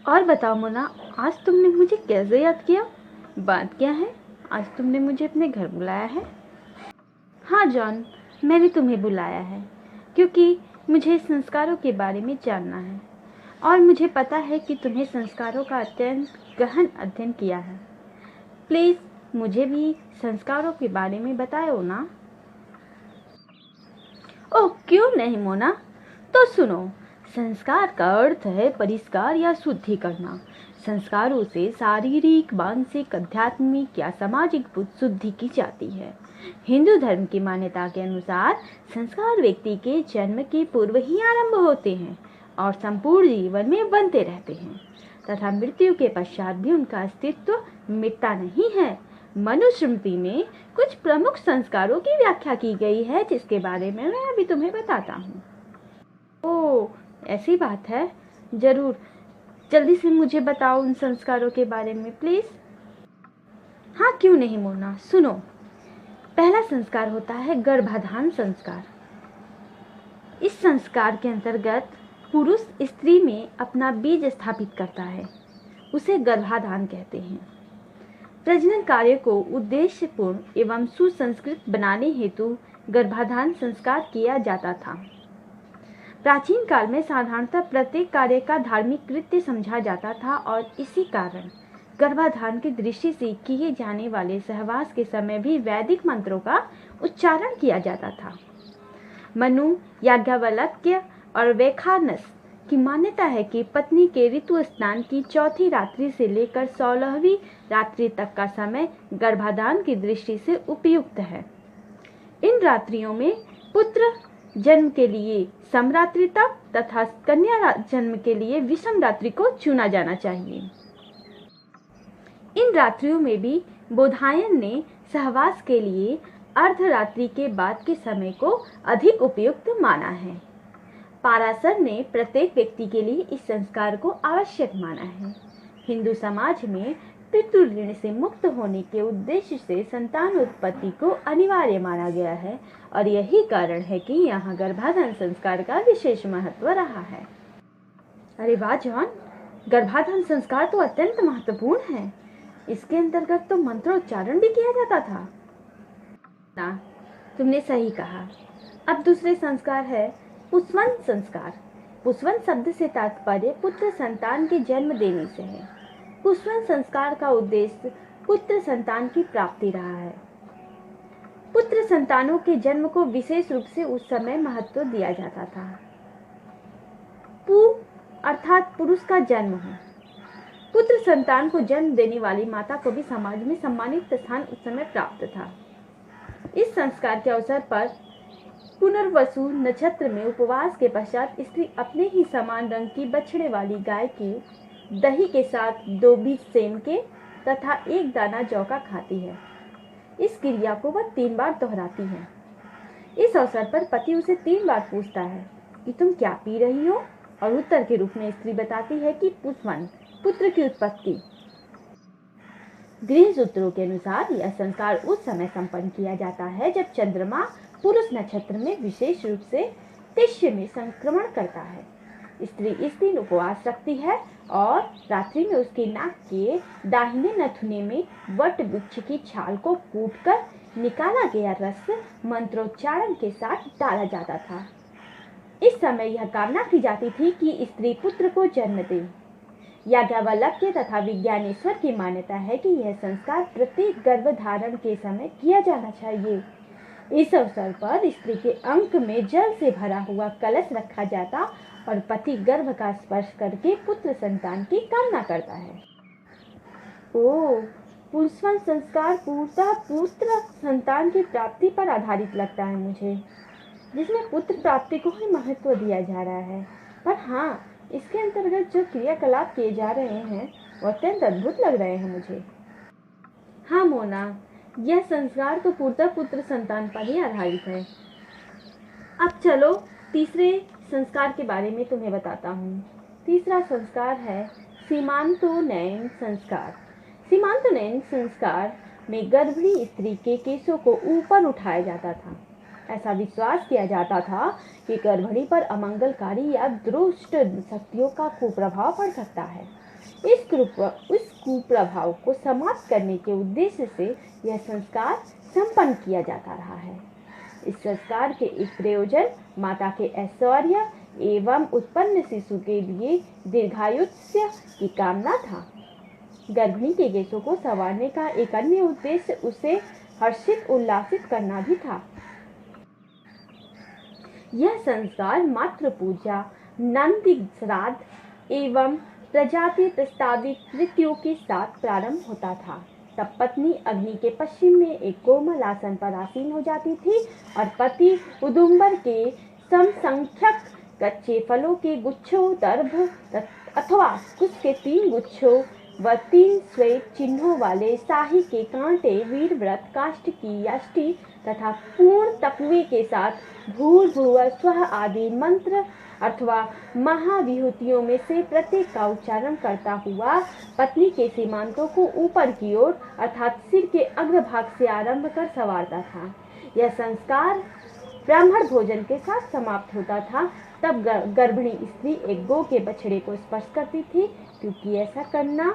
और बताओ मोना, आज तुमने मुझे कैसे याद किया? बात क्या है? आज तुमने मुझे अपने घर बुलाया है? हाँ जॉन, मैंने तुम्हें बुलाया है क्योंकि मुझे संस्कारों के बारे में जानना है और मुझे पता है कि तुम्हें संस्कारों का अत्यंत गहन अध्ययन किया है। प्लीज़ मुझे भी संस्कारों के बारे में बताओ ना। ओह क्यों नहीं मोना, तो सुनो। संस्कार का अर्थ है परिष्कार या शुद्धि करना। संस्कारों से शारीरिक, मानसिक, आध्यात्मिक या सामाजिक शुद्धि की जाती है। हिंदू धर्म की मान्यता के अनुसार संस्कार व्यक्ति के जन्म के पूर्व ही आरंभ होते हैं और संपूर्ण जीवन में बनते रहते हैं तथा मृत्यु के पश्चात भी उनका अस्तित्व मिटता नहीं है। मनुस्मृति में कुछ प्रमुख संस्कारों की व्याख्या की गई है जिसके बारे में मैं अभी तुम्हें बताता हूँ। ओह, ऐसी बात है। जरूर, जल्दी से मुझे बताओ उन संस्कारों के बारे में प्लीज। हाँ क्यों नहीं मोना, सुनो। पहला संस्कार होता है गर्भाधान संस्कार। इस संस्कार के अंतर्गत पुरुष स्त्री में अपना बीज स्थापित करता है, उसे गर्भाधान कहते हैं। प्रजनन कार्य को उद्देश्यपूर्ण एवं सुसंस्कृत बनाने हेतु गर्भाधान संस्कार किया जाता था। प्राचीन काल में साधारणतः प्रत्येक कार्य का धार्मिक कृत्य समझा जाता था और इसी कारण गर्भाधान की दृष्टि से किए जाने वाले सहवास के समय भी वैदिक मंत्रों का उच्चारण किया जाता था। मनु, याज्ञवल्क्य और वैखानस की मान्यता है कि पत्नी के ऋतु स्नान की चौथी रात्रि से लेकर 16वीं रात्रि तक का समय गर्भाधान की दृष्टि से उपयुक्त है। इन रात्रियों में पुत्र जन्म के लिए समरात्रि तथा कन्या जन्म के लिए विषम रात्रि को चुना जाना चाहिए। इन रात्रियों में भी बोधायन ने सहवास के लिए अर्धरात्रि के बाद के समय को अधिक उपयुक्त माना है। पाराशर ने प्रत्येक व्यक्ति के लिए इस संस्कार को आवश्यक माना है। हिंदू समाज में पितृ ऋण से मुक्त होने के उद्देश्य से संतान उत्पत्ति को अनिवार्य माना गया है और यही कारण है कि यहाँ गर्भाधान संस्कार का विशेष महत्व रहा है। अरे वाह जॉन, गर्भाधान संस्कार तो अत्यंत महत्वपूर्ण है। इसके अंतर्गत तो मंत्रोच्चारण भी किया जाता था ना। तुमने सही कहा। अब दूसरे संस्कार है पुंसवन संस्कार। पुंसवन शब्द से तात्पर्य पुत्र संतान के जन्म देने से है। पुंसवन संस्कार का उद्देश्य पुत्र संतान की प्राप्ति रहा है। पुत्र संतानों के जन्म को विशेष रूप से उस समय महत्व दिया जाता था। पु अर्थात पुरुष का जन्म हो। पुत्र संतान को जन्म देने वाली माता को भी समाज में सम्मानित स्थान उस समय प्राप्त था। इस संस्कार के अवसर पर पुनर्वसु नक्षत्र में उपवास के पश्चात स्त्री अपने ही समान रंग की बछड़े वाली गाय के दही के साथ 2 बीज सेम के तथा 1 दाना जौ का खाती है। इस क्रिया को वह 3 बार दोहराती है। इस अवसर पर पति उसे 3 बार पूछता है कि तुम क्या पी रही हो, और उत्तर के रूप में स्त्री बताती है कि पुंसवन, पुत्र की उत्पत्ति। गृह सूत्रों के अनुसार यह संस्कार उस समय संपन्न किया जाता है जब चंद्रमा पुरुष नक्षत्र में विशेष रूप से तिष्य में संक्रमण करता है। स्त्री इस दिन उपवास रखती है और रात्रि में उसके नाक के दाहिने नथुने में वट वृक्ष की छाल को कूटकर निकाला गया रस मंत्रोच्चारण के साथ डाला जाता था। इस समय यह कामना की जाती थी कि स्त्री पुत्र को जन्म दे। याज्ञवल्क्य तथा विज्ञानेश्वर की मान्यता है कि यह संस्कार प्रत्येक गर्भधारण के समय किया जाना चाहिए। इस अवसर पर स्त्री के अंक में जल से भरा हुआ कलश रखा जाता और पति गर्भ का स्पर्श करके पुत्र संतान की कामना करता है। ओह, पुंसवन संस्कार पूर्णतः पुत्र संतान की प्राप्ति पर आधारित लगता है मुझे, जिसमें पुत्र प्राप्ति को ही महत्व दिया जा रहा है। पर हाँ, इसके अंतर्गत जो क्रियाकलाप किए जा रहे हैं वो अत्यंत अद्भुत लग रहे हैं मुझे। हाँ मोना, यह संस्कार तो पूर्णतः पुत्र संतान पर ही आधारित है। अब चलो तीसरे संस्कार के बारे में तुम्हें बताता हूँ। तीसरा संस्कार है सीमांतोन्नयन संस्कार। सीमांतोन्नयन संस्कार में गर्भिणी स्त्री के केशों को ऊपर उठाया जाता था। ऐसा विश्वास किया जाता था कि गर्भिणी पर अमंगलकारी या दुष्ट शक्तियों का कुप्रभाव पड़ सकता है। इस कुप्रभाव को समाप्त करने के उद्देश्य से यह संस्कार संपन्न किया जाता रहा है। इस संस्कार के एक प्रयोजन माता के ऐश्वर्य एवं उत्पन्न शिशु के लिए दीर्घायुष्य की कामना था। गर्भिणी के केशों को संवारने का एक अन्य उद्देश्य उसे हर्षित उल्लासित करना भी था। यह संस्कार मातृ पूजा, नंदी श्राद्ध एवं प्रजाति प्रस्तावित कृत्यों के साथ प्रारंभ होता था। तब पत्नी अग्नि के पश्चिम में एक कोमल आसन पर आसीन हो जाती थी और पति उदुम्बर के समसंख्यक कच्चे फलों के गुच्छों, दर्भ अथवा कुश के 3 गुच्छों व 3 श्वेत चिन्हों वाले शाही के कांटे, वीरव्रत, काष्ठकी, यष्टि तथा पूर्ण तकवे के साथ भूर्भुवः स्वः आदि मंत्र अथवा महाविभूतियों में से प्रत्येक का उच्चारण करता हुआ पत्नी के सीमांतों को ऊपर की ओर अर्थात सिर के अग्रभाग से आरंभ कर संवारता था। यह संस्कार ब्राह्मण भोजन के साथ समाप्त होता था। तब गर्भिणी स्त्री एक गौ के बछड़े को स्पर्श करती थी, क्योंकि ऐसा करना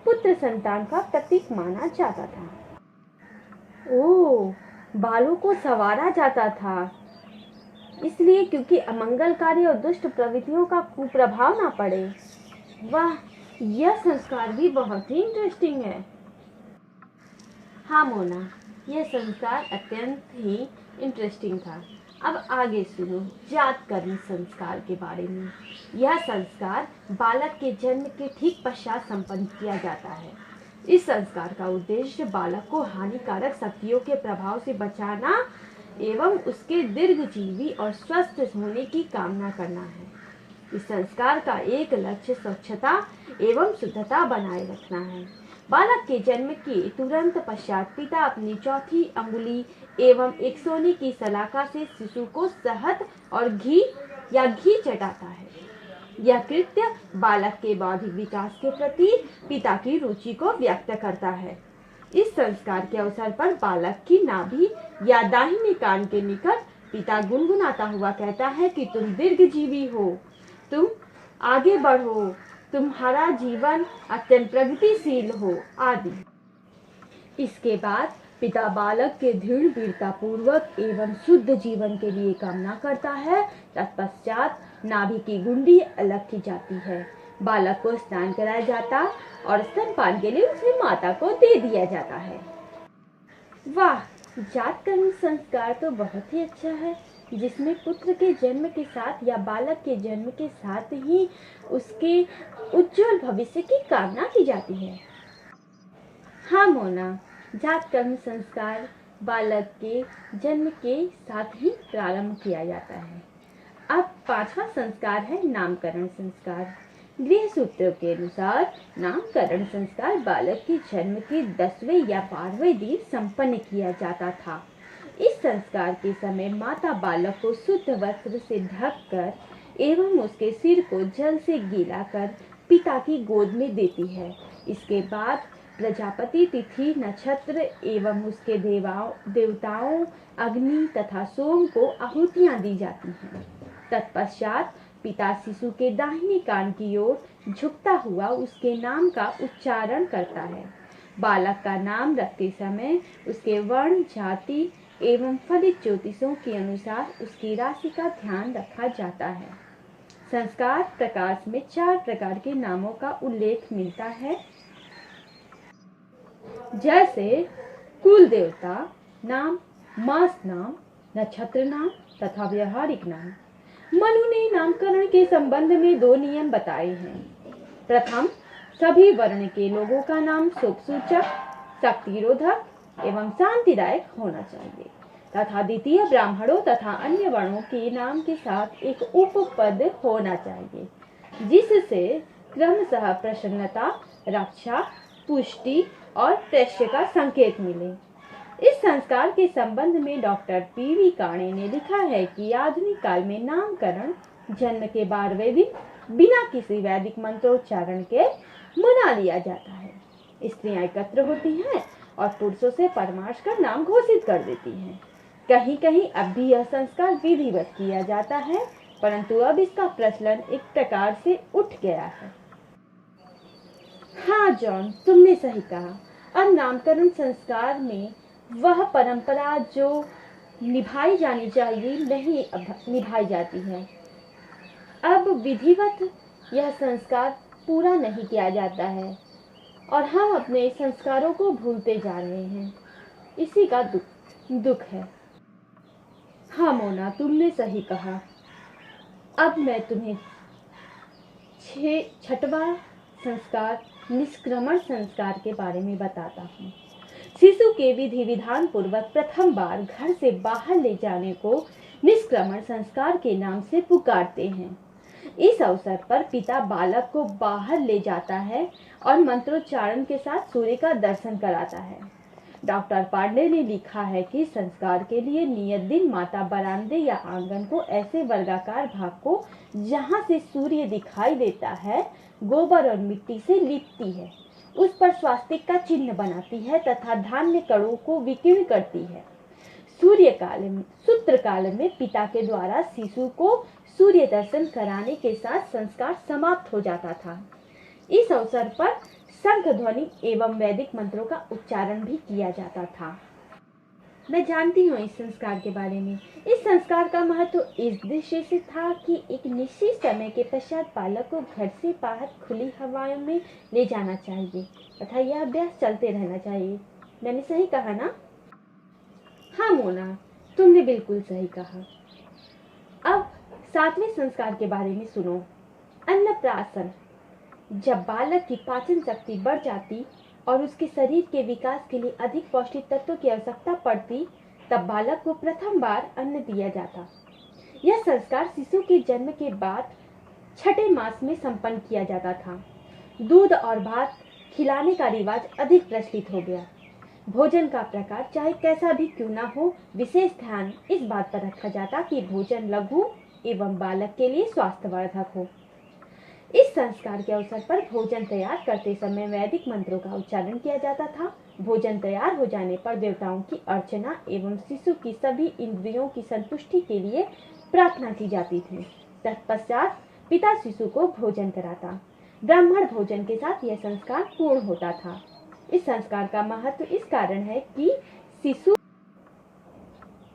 पुत्र संतान का प्रतीक माना जाता था। ओह, बालों को संवारा जाता था इसलिए क्योंकि अमंगलकारी और दुष्ट प्रवृत्तियों का कुप्रभाव ना पड़े। वाह, यह संस्कार भी बहुत ही इंटरेस्टिंग है। हाँ मोना, यह संस्कार अत्यंत ही इंटरेस्टिंग था। अब आगे सुनो जात कर्म संस्कार के बारे में। यह संस्कार बालक के जन्म के ठीक पश्चात संपन्न किया जाता है। इस संस्कार का उद्देश्य बालक को हानिकारक शक्तियों के प्रभाव से बचाना एवं उसके दीर्घजीवी और स्वस्थ होने की कामना करना है। इस संस्कार का एक लक्ष्य स्वच्छता एवं शुद्धता बनाए रखना है। बालक के जन्म के तुरंत पश्चात पिता अपनी चौथी अंगुली एवं एक सोने की सलाखा से शिशु को शहद और घी चटाता है। यह कृत्य बालक के बौद्धिक विकास के प्रति पिता की रुचि को व्यक्त करता है। इस संस्कार के अवसर पर बालक की नाभि या दाहिने कान के निकट पिता गुनगुनाता हुआ कहता है कि तुम दीर्घजीवी हो, तुम आगे बढ़ो, तुम्हारा जीवन अत्यंत प्रगतिशील हो आदि। इसके बाद पिता बालक के दृढ़ वीरता पूर्वक एवं शुद्ध जीवन के लिए कामना करता है। तत्पश्चात नाभि की गुंडी अलग की जाती है। बालक को स्नान कराया जाता और स्तनपान के लिए उसकी माता को दे दिया जाता है। वाह, जात कर्म संस्कार तो बहुत ही अच्छा है, जिसमें पुत्र के जन्म के साथ या बालक के जन्म के साथ ही उसके उज्जवल भविष्य की कामना की जाती है। हाँ मोना, जात कर्म संस्कार बालक के जन्म के साथ ही प्रारंभ किया जाता है। अब 5वां संस्कार है नामकरण संस्कार। गृह सूत्रों के अनुसार नामकरण संस्कार बालक के जन्म के 10वें या 12वें दिन संपन्न किया जाता था। इस संस्कार के समय माता बालक को शुद्ध वस्त्र से ढककर एवं उसके सिर को जल से गीला कर पिता की गोद में देती है। इसके बाद प्रजापति, तिथि, नक्षत्र एवं उसके देवताओं अग्नि तथा सोम को आहुतियां दी जाती हैं। तत्पश्चात पिता शिशु के दाहिने कान की ओर झुकता हुआ उसके नाम का उच्चारण करता है। बालक का नाम रखते समय उसके वर्ण, जाति एवं फलित ज्योतिषों के अनुसार उसकी राशि का ध्यान रखा जाता है। संस्कार प्रकाश में 4 प्रकार के नामों का उल्लेख मिलता है, जैसे कुल देवता नाम, मास नाम, नक्षत्र नाम तथा व्यवहारिक नाम। मनु ने नामकरण के संबंध में 2 नियम बताए हैं। प्रथम, सभी वर्ण के लोगों का नाम शुभ सूचक, शक्तिरोधक एवं शांतिदायक होना चाहिए तथा द्वितीय, ब्राह्मणों तथा अन्य वर्णों के नाम के साथ एक उपपद होना चाहिए, जिससे क्रमशः प्रसन्नता, रक्षा, पुष्टि और प्रश्य का संकेत मिले। इस संस्कार के संबंध में डॉक्टर पी.वी. काणे ने लिखा है कि आधुनिक काल में नामकरण जन्म के 12वें दिन बिना किसी वैदिक मंत्रोच्चारण के मना लिया जाता है। स्त्रियां एकत्र होती हैं और पुरुषों से परामर्श कर नाम घोषित कर देती हैं। कहीं कहीं अब भी यह संस्कार विधिवत किया जाता है, परंतु अब इसका प्रचलन एक प्रकार से उठ गया है। हाँ जॉन, तुमने सही कहा। अब नामकरण संस्कार में वह परंपरा जो निभाई जानी चाहिए नहीं निभाई जाती है। अब विधिवत यह संस्कार पूरा नहीं किया जाता है और हम अपने संस्कारों को भूलते जा रहे हैं। इसी का दुख है। हाँ मोना, तुमने सही कहा। अब मैं तुम्हें छठवां संस्कार निष्क्रमण संस्कार के बारे में बताता हूँ। शिशु के विधि विधान पूर्वक प्रथम बार घर से बाहर ले जाने को निष्क्रमण संस्कार के नाम से पुकारते हैं। इस अवसर पर पिता बालक को बाहर ले जाता है और मंत्रोच्चारण के साथ सूर्य का दर्शन कराता है। डॉक्टर पांडे ने लिखा है कि संस्कार के लिए नियत दिन माता बरामदे या आंगन को ऐसे वर्गाकार भाग को जहां से सूर्य दिखाई देता है गोबर और मिट्टी से लीपती है, उस पर स्वास्तिक का चिन्ह बनाती है तथा धान्य कणों को विकीर्ण करती है। सूत्र काल में पिता के द्वारा शिशु को सूर्य दर्शन कराने के साथ संस्कार समाप्त हो जाता था। इस अवसर पर शंख ध्वनि एवं वैदिक मंत्रों का उच्चारण भी किया जाता था। मैं जानती हूँ इस संस्कार के बारे में। इस संस्कार का महत्व इस दृष्टि से था कि एक निश्चित समय के पश्चात बालक को घर से बाहर खुली हवाओं में ले जाना चाहिए तथा यह अभ्यास चलते रहना चाहिए। मैंने सही कहा ना? हाँ मोना, तुमने बिल्कुल सही कहा। अब सातवें संस्कार के बारे में सुनो। अन्नप्राशन। जब बालक की पाचन शक्ति बढ़ जाती और उसके शरीर के विकास के लिए अधिक पौष्टिक तत्वों की आवश्यकता पड़ती, तब बालक को प्रथम बार अन्न दिया जाता। यह संस्कार शिशु के जन्म के बाद छठे मास में संपन्न किया जाता था। दूध और भात खिलाने का रिवाज अधिक प्रचलित हो गया। भोजन का प्रकार चाहे कैसा भी क्यों ना हो, विशेष ध्यान इस बात पर रखा जाता कि भोजन लघु एवं बालक के लिए स्वास्थ्यवर्धक हो। इस संस्कार के अवसर पर भोजन तैयार करते समय वैदिक मंत्रों का उच्चारण किया जाता था। भोजन तैयार हो जाने पर देवताओं की अर्चना एवं शिशु की सभी इंद्रियों की संतुष्टि के लिए प्रार्थना की जाती थी। तत्पश्चात पिता शिशु को भोजन कराता। ब्राह्मण भोजन के साथ यह संस्कार पूर्ण होता था। इस संस्कार का महत्व इस कारण है कि शिशु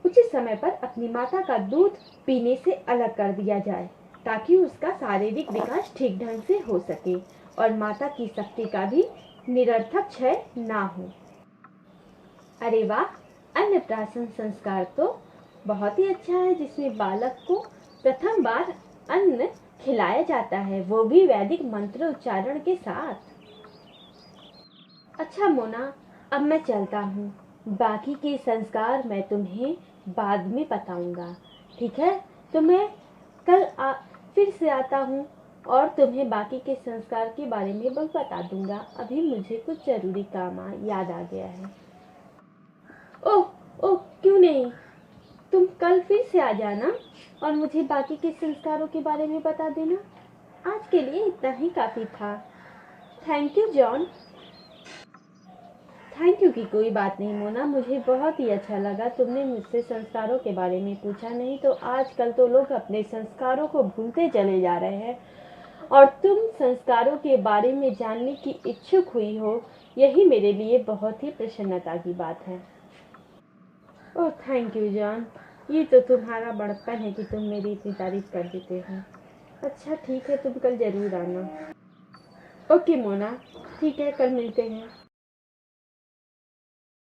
उचित समय पर अपनी माता का दूध पीने से अलग कर दिया जाए ताकि उसका शारीरिक विकास ठीक ढंग से हो सके और माता की शक्ति का भी निरर्थक क्षय ना हो। अरे वाह, अन्नप्राशन संस्कार तो बहुत ही अच्छा है जिसमें बालक को प्रथम बार अन्न खिलाया जाता है, वो भी वैदिक मंत्र उच्चारण के साथ। अच्छा मोना, अब मैं चलता हूँ। बाकी के संस्कार मैं तुम्हें बाद में बताऊंगा, ठीक है? तो मैं कल फिर से आता हूँ और तुम्हें बाकी के संस्कार के बारे में बता दूंगा। अभी मुझे कुछ जरूरी काम याद आ गया है। ओह ओह, क्यों नहीं, तुम कल फिर से आ जाना और मुझे बाकी के संस्कारों के बारे में बता देना। आज के लिए इतना ही काफी था। Thank you John. Thank you की कोई बात नहीं मोना, मुझे बहुत ही अच्छा लगा तुमने मुझसे संस्कारों के बारे में पूछा। नहीं तो आजकल तो लोग अपने संस्कारों को भूलते चले जा रहे हैं और तुम संस्कारों के बारे में जानने की इच्छुक हुई हो, यही मेरे लिए बहुत ही प्रसन्नता की बात है। ओह थैंक यू जॉन, ये तो तुम्हारा बड़प्पन है कि तुम मेरी इतनी तारीफ कर देते हो। अच्छा ठीक है, तुम कल जरूर आना। ओके मोना, ठीक है, कल मिलते हैं।